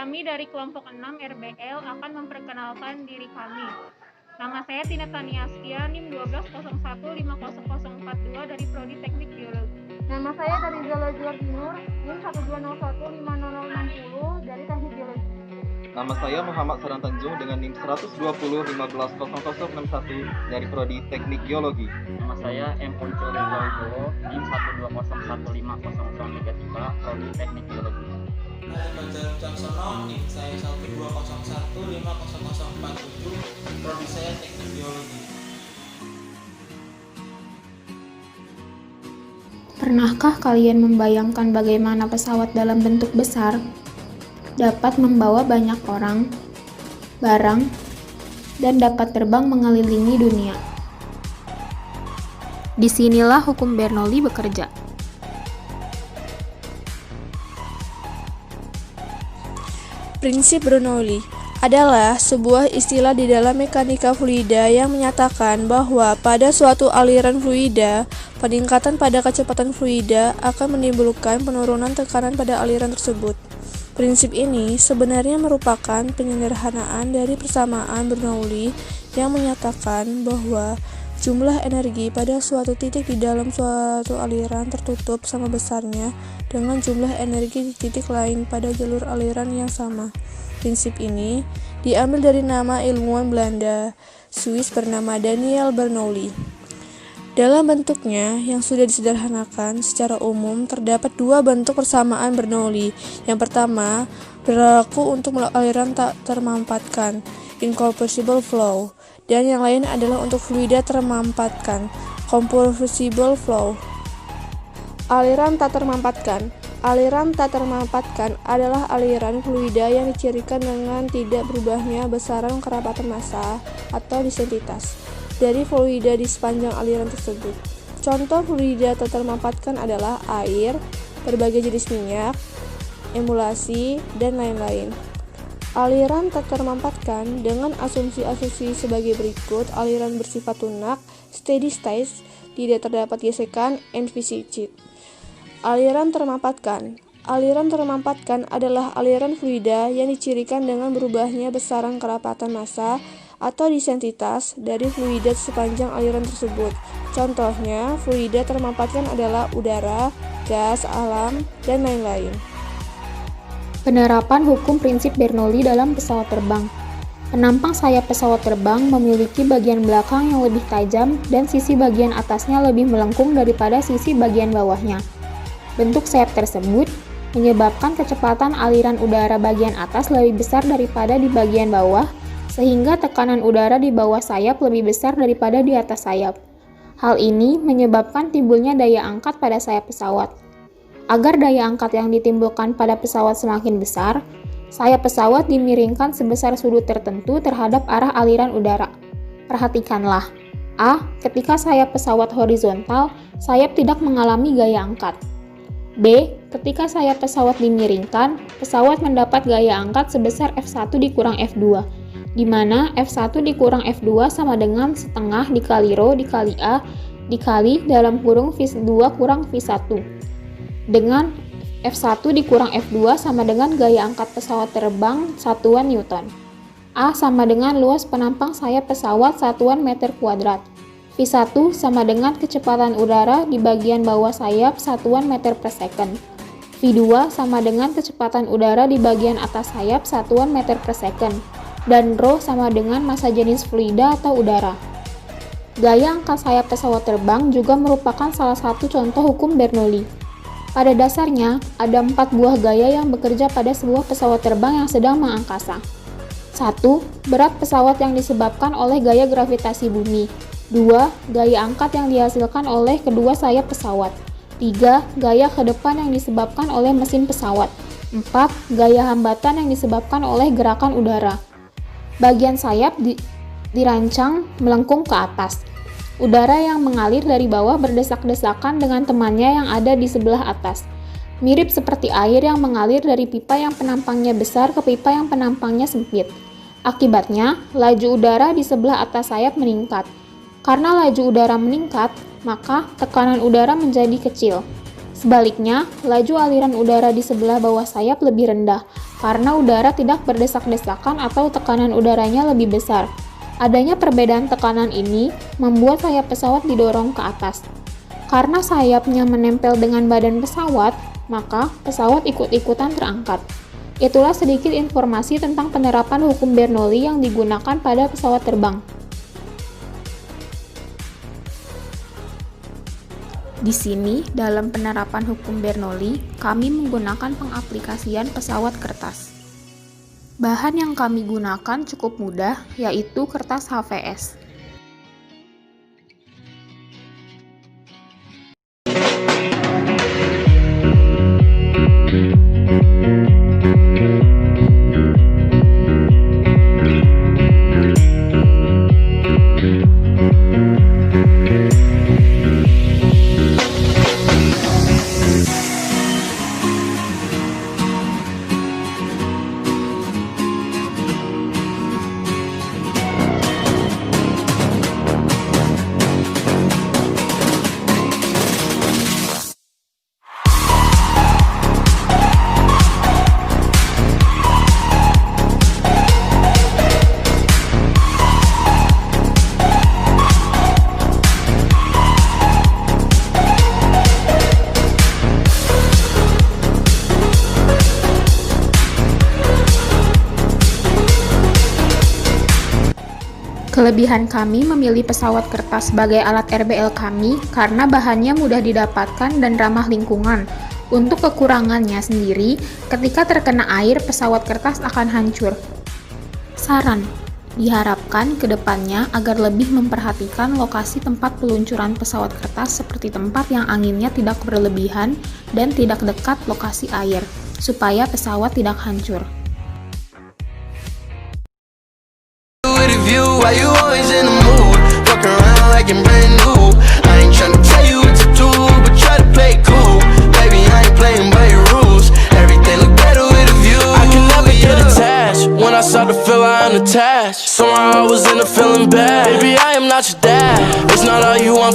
Kami dari kelompok 6 RBL akan memperkenalkan diri kami. Nama saya Tina Taniaskia, NIM 120150042 dari Prodi Teknik Biologi. Nama saya dari Zala Juardinur, NIM 1201560 dari Teknik Biologi. Nama saya Muhammad Saran Tanjung dengan NIM 120150061 dari Prodi Teknik Geologi. Nama saya M. Poncol Wibowo, NIM 120150033, Prodi Teknik Geologi. Saya Fajar Caksono, NIM saya 120150047, Prodi saya Teknik Biologi. Pernahkah kalian membayangkan bagaimana pesawat dalam bentuk besar dapat membawa banyak orang, barang, dan dapat terbang mengelilingi dunia? Disinilah hukum Bernoulli bekerja. Prinsip Bernoulli adalah sebuah istilah di dalam mekanika fluida yang menyatakan bahwa pada suatu aliran fluida, peningkatan pada kecepatan fluida akan menimbulkan penurunan tekanan pada aliran tersebut. Prinsip ini sebenarnya merupakan penyederhanaan dari persamaan Bernoulli yang menyatakan bahwa jumlah energi pada suatu titik di dalam suatu aliran tertutup sama besarnya dengan jumlah energi di titik lain pada jalur aliran yang sama. Prinsip ini diambil dari nama ilmuwan Belanda Swiss bernama Daniel Bernoulli. Dalam bentuknya yang sudah disederhanakan, secara umum terdapat dua bentuk persamaan Bernoulli. Yang pertama berlaku untuk aliran tak termampatkan, incompressible flow, dan yang lain adalah untuk fluida termampatkan, compressible flow. Aliran tak termampatkan. Aliran tak termampatkan adalah aliran fluida yang dicirikan dengan tidak berubahnya besaran kerapatan massa atau densitas dari fluida di sepanjang aliran tersebut. Contoh fluida tak termampatkan adalah air, berbagai jenis minyak, emulsi, dan lain-lain. Aliran tak termampatkan dengan asumsi-asumsi sebagai berikut. Aliran bersifat lunak, steady state, tidak terdapat gesekan, and viscid. Aliran termampatkan. Aliran termampatkan adalah aliran fluida yang dicirikan dengan berubahnya besaran kerapatan massa atau densitas dari fluida sepanjang aliran tersebut. Contohnya, fluida termampatkan adalah udara, gas, alam, dan lain-lain. Penerapan hukum prinsip Bernoulli dalam pesawat terbang. Penampang sayap pesawat terbang memiliki bagian belakang yang lebih tajam dan sisi bagian atasnya lebih melengkung daripada sisi bagian bawahnya. Bentuk sayap tersebut menyebabkan kecepatan aliran udara bagian atas lebih besar daripada di bagian bawah, sehingga tekanan udara di bawah sayap lebih besar daripada di atas sayap. Hal ini menyebabkan timbulnya daya angkat pada sayap pesawat. Agar daya angkat yang ditimbulkan pada pesawat semakin besar, sayap pesawat dimiringkan sebesar sudut tertentu terhadap arah aliran udara. Perhatikanlah, A. Ketika sayap pesawat horizontal, sayap tidak mengalami gaya angkat. B. Ketika sayap pesawat dimiringkan, pesawat mendapat gaya angkat sebesar F1 dikurang F2, di mana F1 dikurang F2 sama dengan setengah dikali rho dikali A dikali dalam kurung V2 kurang V1, dengan F1 dikurang F2 sama dengan gaya angkat pesawat terbang satuan Newton. A sama dengan luas penampang sayap pesawat satuan meter kuadrat. V1 sama dengan kecepatan udara di bagian bawah sayap satuan meter per second. V2 sama dengan kecepatan udara di bagian atas sayap satuan meter per second. Dan rho sama dengan massa jenis fluida atau udara. Gaya angkat sayap pesawat terbang juga merupakan salah satu contoh hukum Bernoulli. Pada dasarnya, ada 4 buah gaya yang bekerja pada sebuah pesawat terbang yang sedang mengangkasa. 1. Berat pesawat yang disebabkan oleh gaya gravitasi bumi. 2. Gaya angkat yang dihasilkan oleh kedua sayap pesawat. 3. Gaya ke depan yang disebabkan oleh mesin pesawat. 4. Gaya hambatan yang disebabkan oleh gerakan udara. Bagian sayap dirancang melengkung ke atas. Udara yang mengalir dari bawah berdesak-desakan dengan temannya yang ada di sebelah atas. Mirip seperti air yang mengalir dari pipa yang penampangnya besar ke pipa yang penampangnya sempit. Akibatnya, laju udara di sebelah atas sayap meningkat. Karena laju udara meningkat, maka tekanan udara menjadi kecil. Sebaliknya, laju aliran udara di sebelah bawah sayap lebih rendah, karena udara tidak berdesak-desakan atau tekanan udaranya lebih besar. Adanya perbedaan tekanan ini membuat sayap pesawat didorong ke atas. Karena sayapnya menempel dengan badan pesawat, maka pesawat ikut-ikutan terangkat. Itulah sedikit informasi tentang penerapan hukum Bernoulli yang digunakan pada pesawat terbang. Di sini, dalam penerapan hukum Bernoulli, kami menggunakan pengaplikasian pesawat kertas. Bahan yang kami gunakan cukup mudah, yaitu kertas HVS. Kelebihan kami memilih pesawat kertas sebagai alat RBL kami karena bahannya mudah didapatkan dan ramah lingkungan. Untuk kekurangannya sendiri, ketika terkena air, pesawat kertas akan hancur. Saran: diharapkan ke depannya agar lebih memperhatikan lokasi tempat peluncuran pesawat kertas seperti tempat yang anginnya tidak berlebihan dan tidak dekat lokasi air, supaya pesawat tidak hancur. Why you always in the mood? Fuck around like you're brand new. I ain't tryna tell you what to do, but try to play it cool. Baby, I ain't playing by your rules. Everything look better with a view. I can never get attached. When I start to feel I unattached, somehow I was in a feeling bad. Baby, I am not your dad. It's not all you want.